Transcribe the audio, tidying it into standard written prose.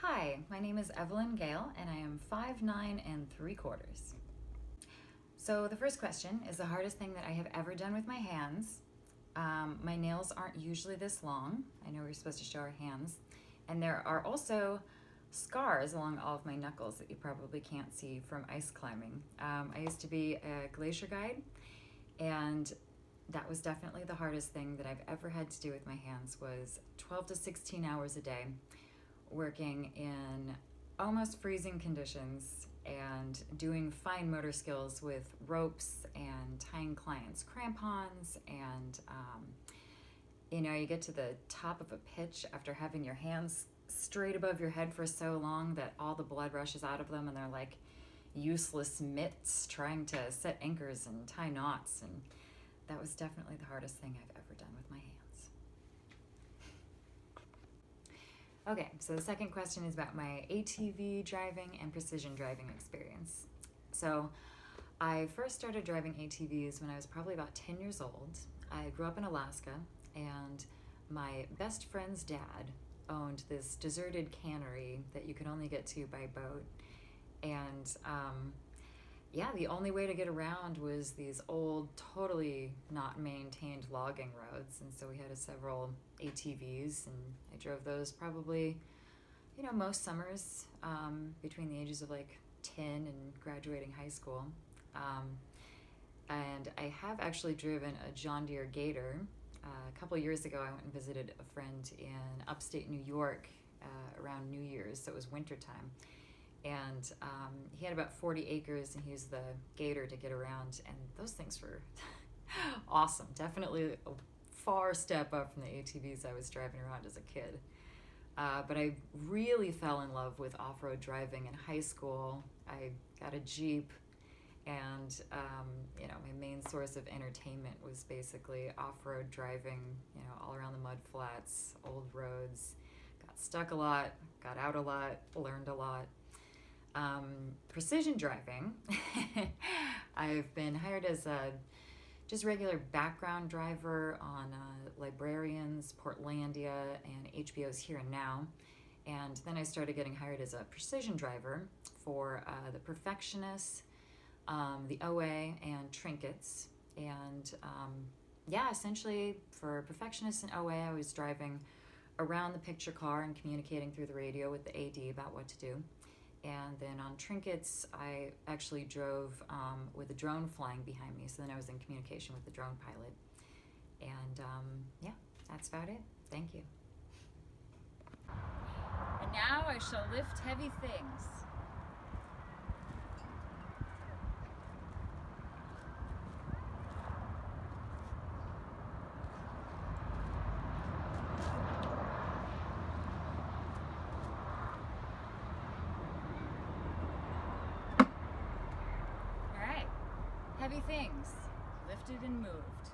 Hi, my name is Evelyn Gail and I am 5'9" and 3/4. So the first question is the hardest thing that I have ever done with my hands. My nails aren't usually this long. I know we're supposed to show our hands. And there are also scars along all of my knuckles that you probably can't see from ice climbing. I used to be a glacier guide, and that was definitely the hardest thing that I've ever had to do with my hands was 12 to 16 hours a day working in almost freezing conditions and doing fine motor skills with ropes and tying clients' crampons. And you get to the top of a pitch after having your hands straight above your head for so long that all the blood rushes out of them and they're like useless mitts trying to set anchors and tie knots. And that was definitely the hardest thing I've ever done with my hands. Okay, so the second question is about my ATV driving and precision driving experience. So I first started driving ATVs when I was probably about 10 years old. I grew up in Alaska, and my best friend's dad owned this deserted cannery that you could only get to by boat. And the only way to get around was these old, totally not maintained logging roads. And so we had several ATVs, and I drove those probably, most summers between the ages of like 10 and graduating high school. And I have actually driven a John Deere Gator. A couple years ago, I went and visited a friend in upstate New York around New Year's, so it was wintertime. And he had about 40 acres, and he used the Gator to get around. And those things were awesome. Definitely a far step up from the ATVs I was driving around as a kid. But I really fell in love with off-road driving in high school. I got a Jeep, and my main source of entertainment was basically off-road driving, all around the mud flats, old roads. Got stuck a lot, got out a lot, learned a lot. Precision driving, I've been hired as a just regular background driver on Librarians, Portlandia, and HBO's Here and Now. And then I started getting hired as a precision driver for the Perfectionists, the OA, and Trinkets. And essentially for Perfectionists and OA, I was driving around the picture car and communicating through the radio with the AD about what to do. And then on Trinkets, I actually drove with a drone flying behind me. So then I was in communication with the drone pilot. And that's about it. Thank you. And now I shall lift heavy things. Heavy things, lifted and moved.